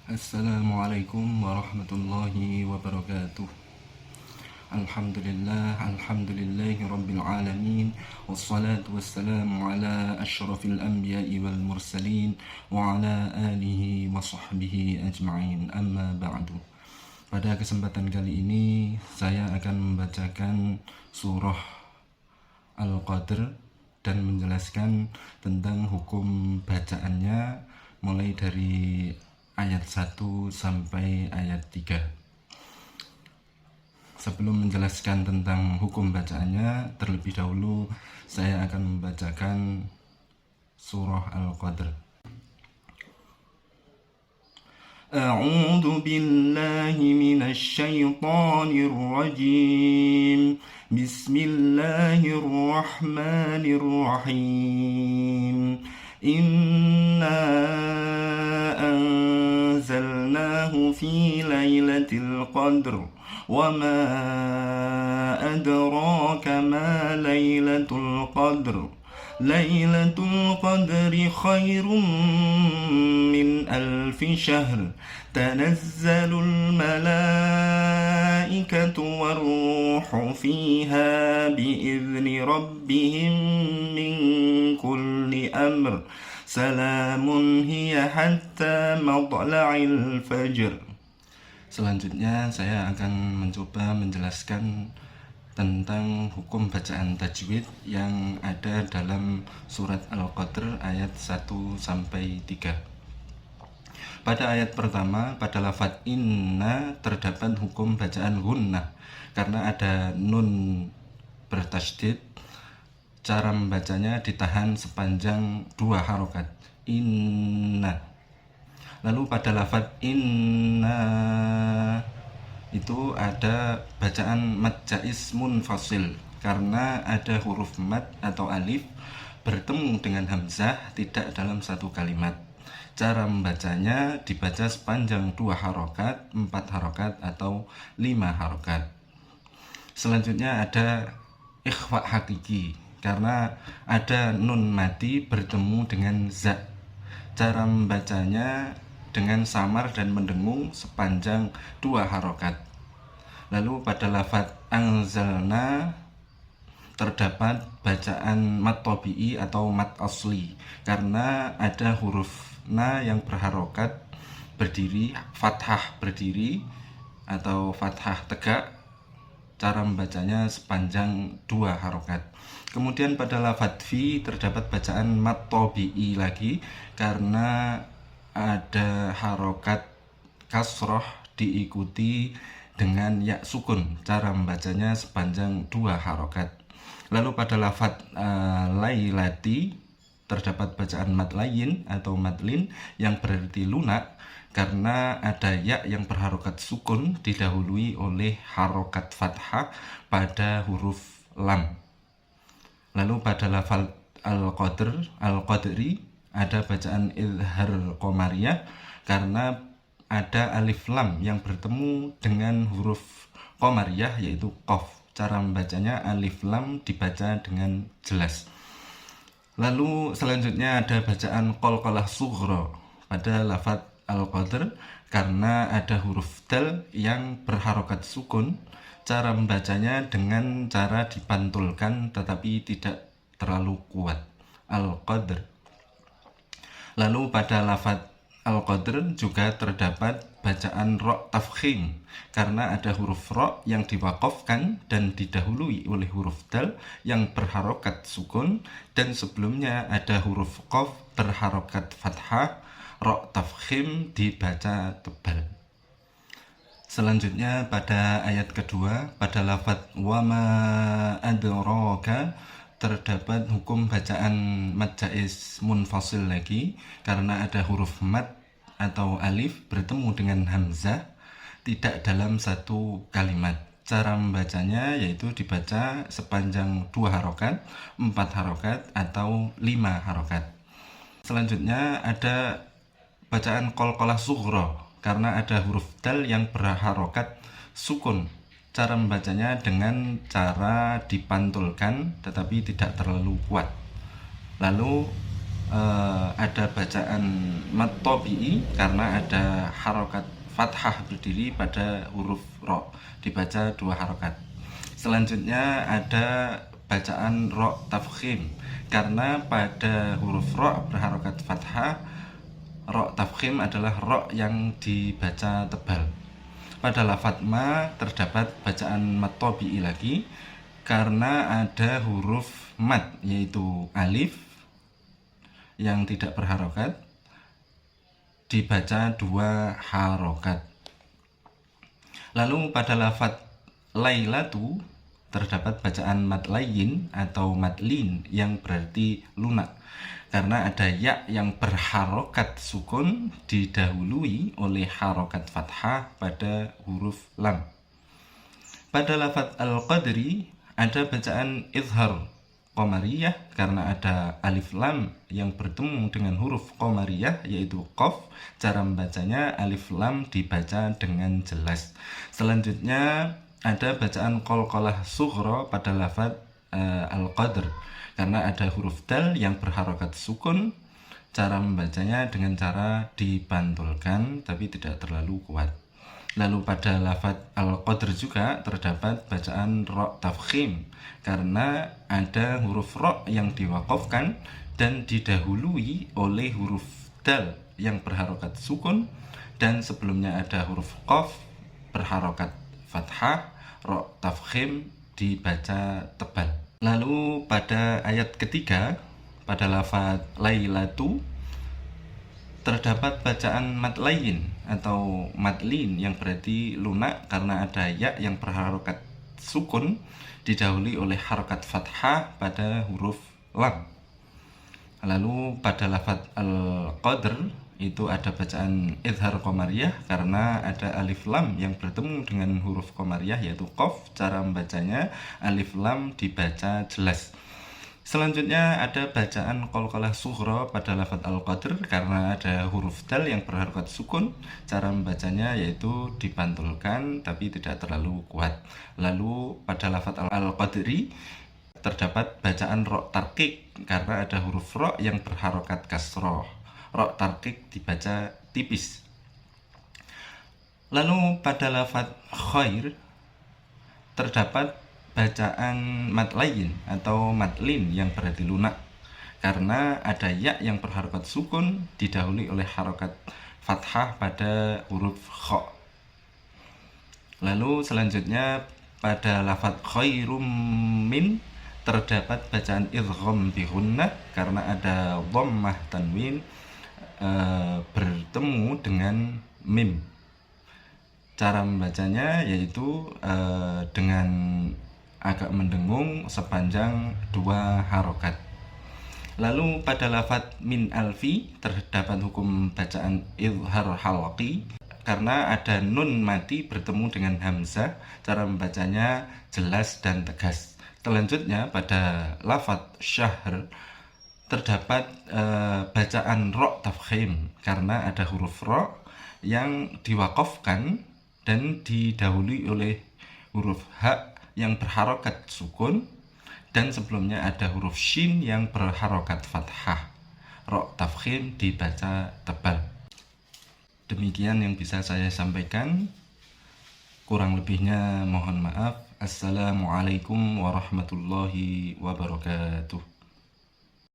Assalamualaikum warahmatullahi wabarakatuh. Alhamdulillahi rabbil alamin. Wassalatu wassalamu ala asyrafil anbiya'i wal mursalin wa ala alihi wa sahbihi ajma'in. Amma ba'du. Pada kesempatan kali ini saya akan membacakan surah Al-Qadr dan menjelaskan tentang hukum bacaannya mulai dari ayat 1 sampai ayat 3. Sebelum menjelaskan tentang hukum bacaannya, terlebih dahulu saya akan membacakan surah Al-Qadr. A'udzu billahi minasy syaithanir rajim. Bismillahirrahmanirrahim. Inna anzalnahu fi lailatul qadr wa ma adraka ma lailatul qadr. Lailatul qadri khairum min alfi syahr. Tanazzalul malaikatu warruhu fiha biizni rabbihim min kulli amr. Salamun hiya hatta matla'il fajr. Selanjutnya saya akan mencoba menjelaskan tentang hukum bacaan tajwid yang ada dalam surat Al-Qadr ayat 1 sampai 3. Pada ayat pertama, pada lafadz inna terdapat hukum bacaan gunnah karena ada nun bertasydid. Cara membacanya ditahan sepanjang 2 harokat, inna. Lalu pada lafadz inna itu ada bacaan mad jaiz munfasil karena ada huruf mad atau alif bertemu dengan hamzah tidak dalam satu kalimat. Cara membacanya dibaca sepanjang 2 harokat, 4 harokat atau 5 harokat. Selanjutnya ada ikhfa hakiki karena ada nun mati bertemu dengan za. Cara membacanya dengan samar dan mendengung sepanjang 2 harokat. Lalu pada lafadz anzalna terdapat bacaan mad tabi'i atau mad asli karena ada huruf na yang berharokat berdiri, fathah berdiri atau fathah tegak. Cara membacanya sepanjang 2 harokat. Kemudian pada lafadz fi terdapat bacaan mad tabi'i lagi karena ada harokat kasroh diikuti dengan ya sukun. Cara membacanya sepanjang 2 harokat. Lalu pada lafadz lailati terdapat bacaan mad layin atau madlin yang berarti lunak karena ada ya yang berharokat sukun didahului oleh harokat fathah pada huruf lam. Lalu pada lafadz al-qadri ada bacaan izhar qamariyah karena ada alif lam yang bertemu dengan huruf qamariyah yaitu qaf. Cara membacanya alif lam dibaca dengan jelas. Lalu selanjutnya ada bacaan qalqalah sughra pada lafadz al-qadr karena ada huruf dal yang berharokat sukun. Cara membacanya dengan cara dipantulkan tetapi tidak terlalu kuat. Al-qadr. Lalu pada lafadz Al-Qadr juga terdapat bacaan ro' tafkhim karena ada huruf ro' yang diwaqafkan dan didahului oleh huruf dal yang berharokat sukun dan sebelumnya ada huruf qaf berharokat fathah. Ro' tafkhim dibaca tebal. Selanjutnya pada ayat kedua pada lafadz wa ma adraka terdapat hukum bacaan mad jaiz munfasil lagi karena ada huruf mad atau alif bertemu dengan hamzah tidak dalam satu kalimat. Cara membacanya yaitu dibaca sepanjang 2 harokat, 4 harokat atau 5 harokat. Selanjutnya ada bacaan qalqalah sughra karena ada huruf dal yang berharokat sukun. Cara membacanya dengan cara dipantulkan tetapi tidak terlalu kuat. Lalu ada bacaan mad tabi'i karena ada harokat fathah berdiri pada huruf ro, dibaca 2 harokat. Selanjutnya ada bacaan ro tafkhim karena pada huruf ro berharokat fathah. Ro tafkhim adalah ro yang dibaca tebal. Pada lafadz ma terdapat bacaan mad tabi'i lagi karena ada huruf mad yaitu alif yang tidak berharokat, dibaca 2 harokat. Lalu pada lafadz lailatu terdapat bacaan mad layyin atau mad lin yang berarti lunak karena ada ya yang berharokat sukun didahului oleh harokat fathah pada huruf lam. Pada lafadz al-qadri ada bacaan izhar qamariyah karena ada alif lam yang bertemu dengan huruf qamariyah yaitu qaf. Cara membacanya alif lam dibaca dengan jelas. Selanjutnya ada bacaan qalqalah sughra pada lafadz al-qadr karena ada huruf dal yang berharokat sukun. Cara membacanya dengan cara dipantulkan tapi tidak terlalu kuat. Lalu pada lafadz al-qadr juga terdapat bacaan ro tafkhim karena ada huruf ro yang diwakafkan dan didahului oleh huruf dal yang berharokat sukun, dan sebelumnya ada huruf qaf berharokat fathah. Ro tafkhim dibaca tebal. Lalu pada ayat ketiga pada lafadz lailatu terdapat bacaan mad layyin atau mad lin yang berarti lunak karena ada ya yang berharokat sukun didahului oleh harokat fathah pada huruf lam. Lalu pada lafadz al-qadr itu ada bacaan izhar qamariyah karena ada alif lam yang bertemu dengan huruf qamariyah yaitu qaf. Cara membacanya alif lam dibaca jelas. Selanjutnya ada bacaan qalqalah sughra pada lafadz al-qadr karena ada huruf dal yang berharokat sukun. Cara membacanya yaitu dipantulkan tapi tidak terlalu kuat. Lalu pada lafadz al-qadri terdapat bacaan ro tarqiq karena ada huruf ro yang berharokat kasroh. Ro tarqiq dibaca tipis. Lalu pada lafadz khair terdapat bacaan mad layyin atau mad lin yang berarti lunak karena ada ya yang berharokat sukun didahului oleh harokat fathah pada huruf kha. Lalu selanjutnya pada lafadz khairum min terdapat bacaan idgham bi gunnah karena ada dhammah tanwin bertemu dengan mim. Cara membacanya yaitu dengan agak mendengung sepanjang 2 harokat. Lalu pada lafadz min alfi terdapat hukum bacaan izhar halqi karena ada nun mati bertemu dengan hamzah. Cara membacanya jelas dan tegas. Selanjutnya pada lafadz syahr terdapat bacaan ro tafkhim karena ada huruf ro yang diwakafkan dan didahului oleh huruf ha yang berharokat sukun, dan sebelumnya ada huruf shin yang berharokat fathah. Ro tafkhim dibaca tebal. Demikian yang bisa saya sampaikan. Kurang lebihnya mohon maaf. Assalamualaikum warahmatullahi wabarakatuh.